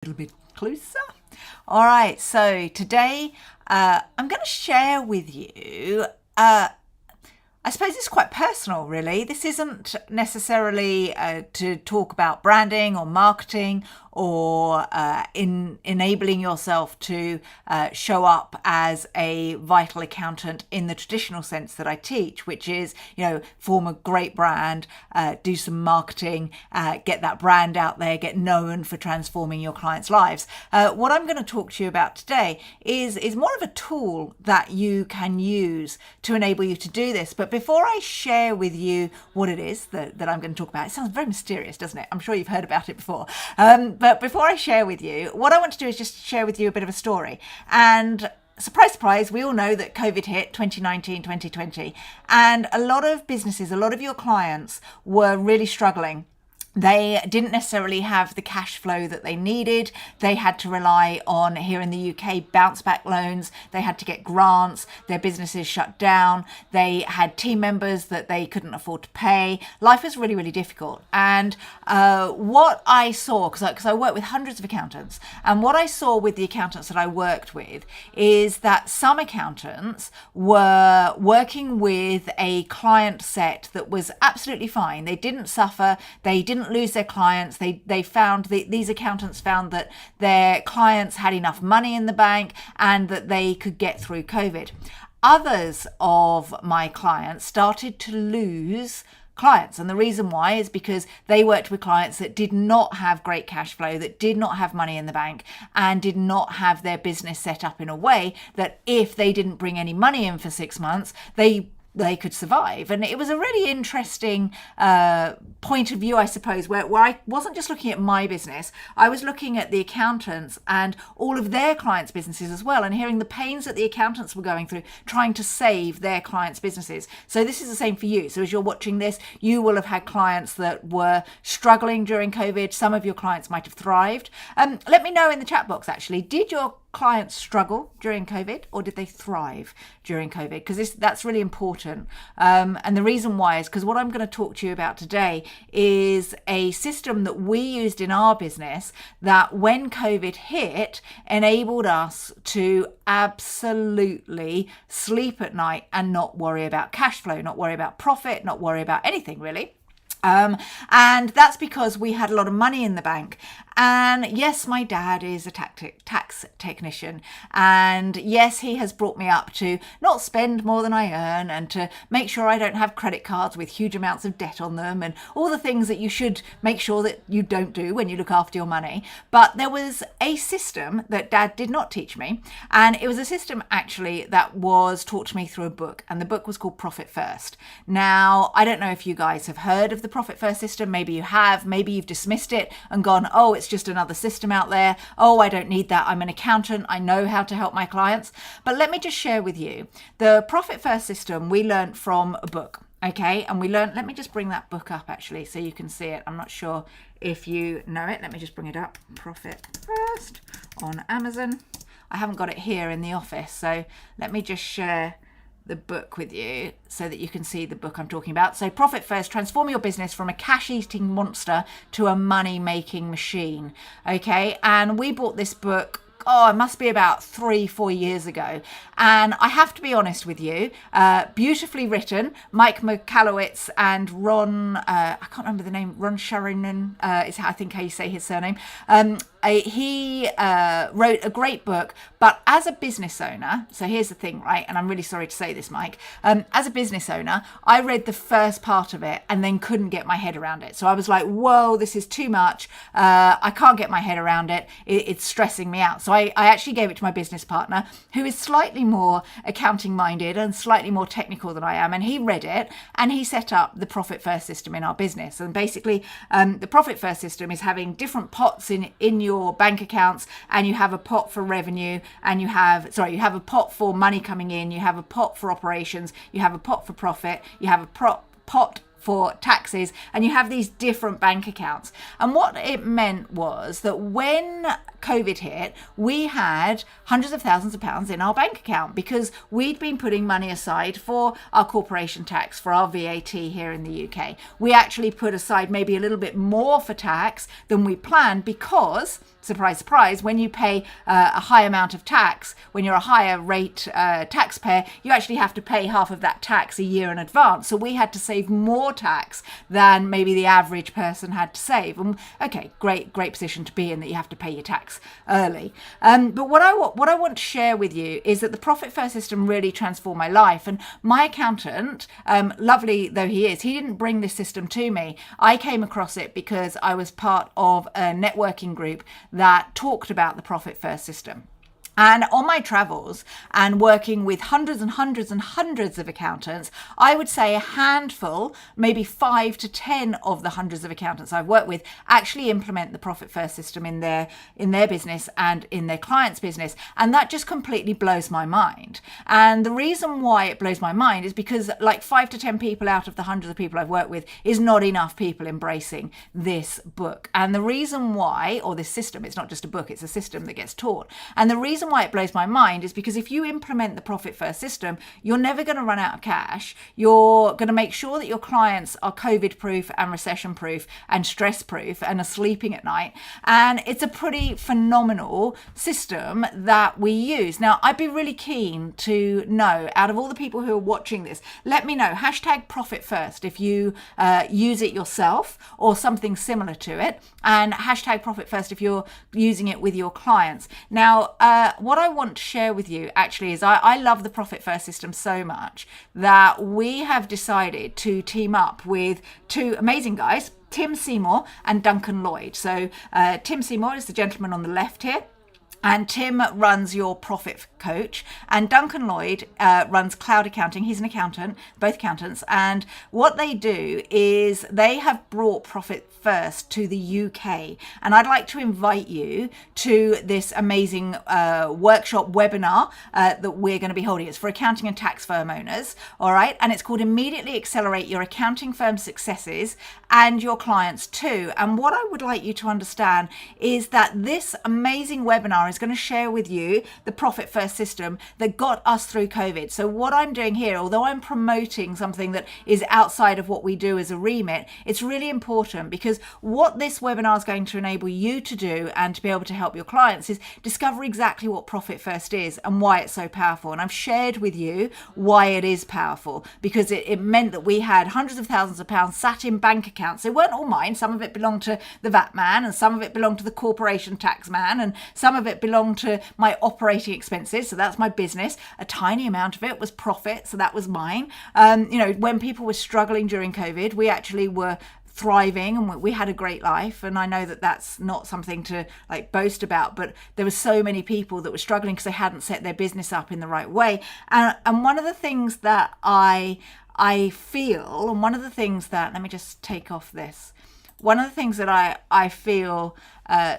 Little bit closer. All right, so today I'm going to share with you I suppose it's quite personal, really. This isn't necessarily to talk about branding or marketing or in enabling yourself to show up as a vital accountant in the traditional sense that I teach, which is, form a great brand, do some marketing, get that brand out there, get known for transforming your clients' lives. What I'm going to talk to you about today is more of a tool that you can use to enable you to do this. But before I share with you what it is that I'm going to talk about, it sounds very mysterious, doesn't it? I'm sure you've heard about it before. But before I share with you, what I want to do is just share with you a bit of a story. And surprise, surprise, we all know that COVID hit 2019, 2020. And a lot of businesses, a lot of your clients were really struggling. They didn't necessarily have the cash flow that they needed. They had to rely on, here in the UK, bounce back loans. They had to get grants. Their businesses shut down. They had team members that they couldn't afford to pay. Life was really, really difficult. And what I saw, because I work with hundreds of accountants, and what I saw with the accountants that I worked with is that some accountants were working with a client set that was absolutely fine. They didn't suffer. They didn't lose their clients. They found these accountants found that their clients had enough money in the bank and that they could get through COVID. Others of my clients started to lose clients, and the reason why is because they worked with clients that did not have great cash flow, that did not have money in the bank, and did not have their business set up in a way that if they didn't bring any money in for 6 months, they could survive. And it was a really interesting point of view, I suppose, where I wasn't just looking at my business, I was looking at the accountants and all of their clients' businesses as well, and hearing the pains that the accountants were going through trying to save their clients' businesses. So this is the same for you. So as you're watching this, you will have had clients that were struggling during COVID. Some of your clients might have thrived. Let me know in the chat box, actually, did your clients struggle during COVID or did they thrive during COVID? Because that's really important. And the reason why is because what I'm going to talk to you about today is a system that we used in our business that when COVID hit enabled us to absolutely sleep at night and not worry about cash flow, not worry about profit, not worry about anything really. And that's because we had a lot of money in the bank. And yes, my dad is a tax technician. And yes, he has brought me up to not spend more than I earn and to make sure I don't have credit cards with huge amounts of debt on them and all the things that you should make sure that you don't do when you look after your money. But there was a system that Dad did not teach me. And it was a system actually that was taught to me through a book. And the book was called Profit First. Now, I don't know if you guys have heard of the Profit First system. Maybe you have. Maybe you've dismissed it and gone, oh, it's just another system out there. Oh, I don't need that. I'm an accountant. I know how to help my clients. But let me just share with you the Profit First system we learned from a book. Okay. And we learned, let me just bring that book up actually so you can see it. I'm not sure if you know it. Let me just bring it up. Profit First on Amazon. I haven't got it here in the office. So let me just share the book with you so that you can see the book I'm talking about. So Profit First, transform your business from a cash-eating monster to a money-making machine. Okay, and we bought this book, it must be about 3-4 years ago. And I have to be honest with you, beautifully written. Mike Michalowicz and Ron, I can't remember the name, Ron Sharonan is I think how you say his surname. He wrote a great book, but as a business owner, so here's the thing, right? And I'm really sorry to say this, Mike. As a business owner, I read the first part of it and then couldn't get my head around it. So I was like, whoa, this is too much. I can't get my head around it. It's stressing me out. So I actually gave it to my business partner, who is slightly more accounting minded and slightly more technical than I am. And he read it and he set up the Profit First system in our business. And basically, the Profit First system is having different pots in your bank accounts, and you have a pot for revenue, and you have a pot for money coming in, you have a pot for operations, you have a pot for profit, you have a pot for taxes, and you have these different bank accounts. And what it meant was that when COVID hit, we had hundreds of thousands of pounds in our bank account because we'd been putting money aside for our corporation tax, for our VAT here in the UK. We actually put aside maybe a little bit more for tax than we planned because, surprise, surprise, when you pay a high amount of tax, when you're a higher rate taxpayer, you actually have to pay half of that tax a year in advance. So we had to save more tax than maybe the average person had to save. And okay, great position to be in, that you have to pay your tax early. But what I want to share with you is that the Profit First system really transformed my life. And my accountant, lovely though he is, he didn't bring this system to me. I came across it because I was part of a networking group that talked about the Profit First system. And on my travels and working with hundreds and hundreds and hundreds of accountants, I would say a handful, maybe 5 to 10 of the hundreds of accountants I've worked with actually implement the Profit First system in their business and in their clients' business. And that just completely blows my mind. And the reason why it blows my mind is because like 5 to 10 people out of the hundreds of people I've worked with is not enough people embracing this book. And the reason why, or this system, it's not just a book, it's a system that gets taught. And the reason why it blows my mind is because if you implement the Profit First system, you're never going to run out of cash. You're going to make sure that your clients are COVID proof and recession proof and stress proof and are sleeping at night. And it's a pretty phenomenal system that we use. Now, I'd be really keen to know, out of all the people who are watching this, let me know, hashtag Profit First if you use it yourself or something similar to it, and hashtag Profit First if you're using it with your clients. Now, what I want to share with you actually is I love the Profit First system so much that we have decided to team up with two amazing guys, Tim Seymour and Duncan Lloyd. So Tim Seymour is the gentleman on the left here. And Tim runs your profit coach, and Duncan Lloyd runs cloud accounting. He's an accountant, both accountants. And what they do is they have brought Profit First to the UK. And I'd like to invite you to this amazing workshop webinar that we're going to be holding. It's for accounting and tax firm owners. All right. And it's called Immediately Accelerate Your Accounting Firm Successes and Your Clients Too. And what I would like you to understand is that this amazing webinar is going to share with you the Profit First system that got us through COVID. So what I'm doing here, although I'm promoting something that is outside of what we do as a remit, it's really important because what this webinar is going to enable you to do and to be able to help your clients is discover exactly what Profit First is and why it's so powerful. And I've shared with you why it is powerful, because it meant that we had hundreds of thousands of pounds sat in bank accounts. They weren't all mine. Some of it belonged to the VAT man, and some of it belonged to the corporation tax man, and some of it belonged to my operating expenses, so that's my business. A tiny amount of it was profit, so that was mine. When people were struggling during COVID, we actually were thriving and we had a great life. And I know that that's not something to like boast about, but there were so many people that were struggling because they hadn't set their business up in the right way. And one of the things that I feel, and one of the things that, let me just take off this. One of the things that I feel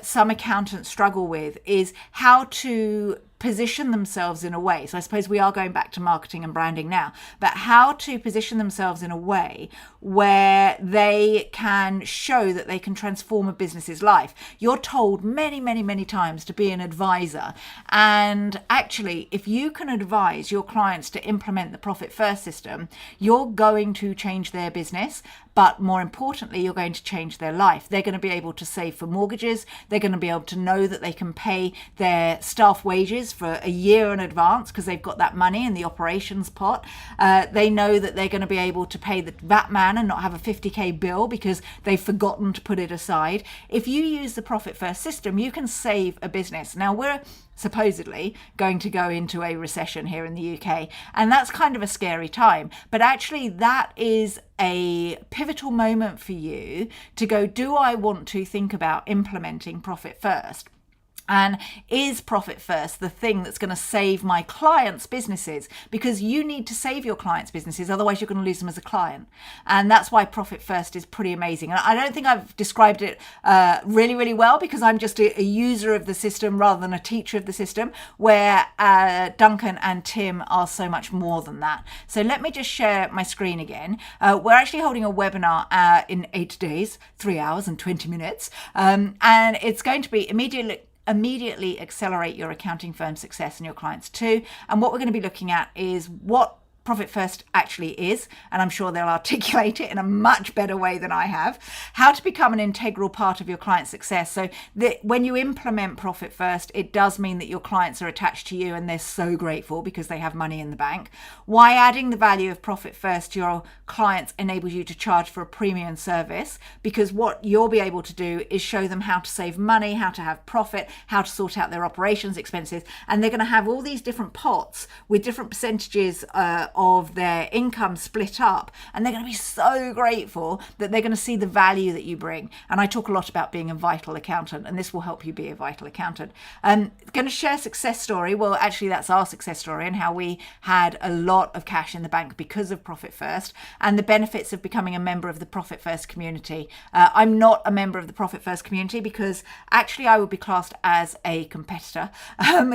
some accountants struggle with is how to position themselves in a way. So I suppose we are going back to marketing and branding now, but how to position themselves in a way where they can show that they can transform a business's life. You're told many, many, many times to be an advisor. And actually, if you can advise your clients to implement the Profit First system, you're going to change their business. But more importantly, you're going to change their life. They're going to be able to save for mortgages. They're going to be able to know that they can pay their staff wages for a year in advance because they've got that money in the operations pot. They know that they're going to be able to pay the VAT man and not have a 50k bill because they've forgotten to put it aside. If you use the Profit First system, you can save a business. Now, we're supposedly going to go into a recession here in the UK, and that's kind of a scary time. But actually, that is a pivotal moment for you to go, do I want to think about implementing Profit First? And is Profit First the thing that's going to save my clients' businesses? Because you need to save your clients' businesses, otherwise you're going to lose them as a client. And that's why Profit First is pretty amazing. And I don't think I've described it really, really well, because I'm just a user of the system rather than a teacher of the system, where Duncan and Tim are so much more than that. So let me just share my screen again. We're actually holding a webinar in 8 days, 3 hours and 20 minutes. And it's going to be immediately accelerate your accounting firm's success and your clients too. And what we're going to be looking at is what Profit First actually is, and I'm sure they'll articulate it in a much better way than I have, how to become an integral part of your client's success. So that when you implement Profit First, it does mean that your clients are attached to you and they're so grateful because they have money in the bank. Why adding the value of Profit First to your clients enables you to charge for a premium service, because what you'll be able to do is show them how to save money, how to have profit, how to sort out their operations expenses, and they're going to have all these different pots with different percentages of their income split up, and they're going to be so grateful that they're going to see the value that you bring. And I talk a lot about being a vital accountant, and this will help you be a vital accountant. Going to share a success story. Well, actually that's our success story, and how we had a lot of cash in the bank because of Profit First, and the benefits of becoming a member of the Profit First community. I'm not a member of the Profit First community because actually I would be classed as a competitor,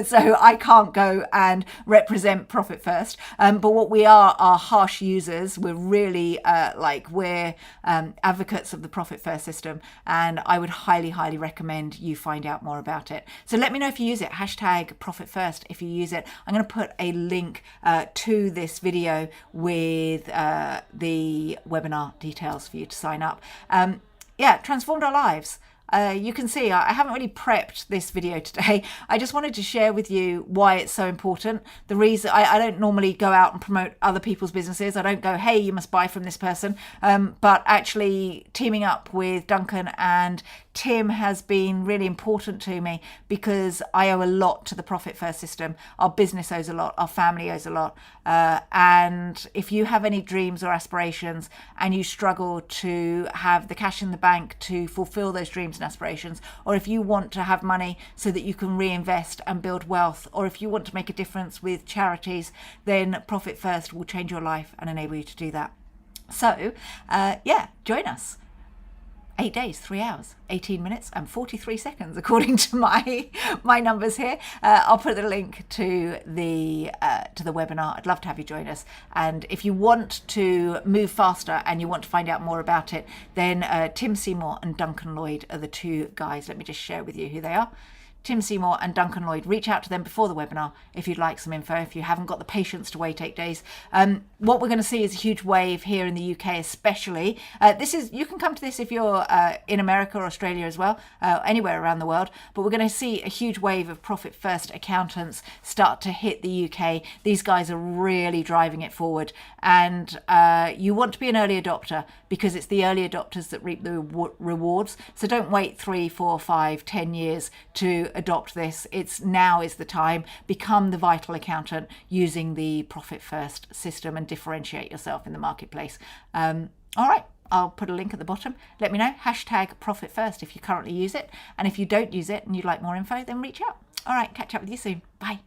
so I can't go and represent Profit First, but what we are harsh users. We're really we're advocates of the Profit First system, and I would highly recommend you find out more about it. So let me know if you use it. Hashtag Profit First if you use it. I'm going to put a link to this video with the webinar details for you to sign up. Transformed our lives. You can see I haven't really prepped this video today. I just wanted to share with you why it's so important. The reason I don't normally go out and promote other people's businesses. I don't go, hey, you must buy from this person. But actually teaming up with Duncan and Tim has been really important to me because I owe a lot to the Profit First system. Our business owes a lot. Our family owes a lot. And if you have any dreams or aspirations and you struggle to have the cash in the bank to fulfill those dreams and aspirations, or if you want to have money so that you can reinvest and build wealth, or if you want to make a difference with charities, then Profit First will change your life and enable you to do that. So, join us. 8 days, 3 hours, 18 minutes and 43 seconds, according to my numbers here. I'll put the link to the webinar. I'd love to have you join us. And if you want to move faster and you want to find out more about it, then Tim Seymour and Duncan Lloyd are the two guys. Let me just share with you who they are. Tim Seymour and Duncan Lloyd. Reach out to them before the webinar if you'd like some info, if you haven't got the patience to wait 8 days. What we're going to see is a huge wave here in the UK especially. You can come to this if you're in America or Australia as well, anywhere around the world, but we're going to see a huge wave of Profit First accountants start to hit the UK. These guys are really driving it forward, and you want to be an early adopter because it's the early adopters that reap the rewards. So don't wait 3, 4, 5, 10 years to adopt this. Now is the time. Become the vital accountant using the Profit First system and differentiate yourself in the marketplace. All right, I'll put a link at the bottom. Let me know. Hashtag Profit First if you currently use it. And if you don't use it and you'd like more info, then reach out. All right, catch up with you soon. Bye.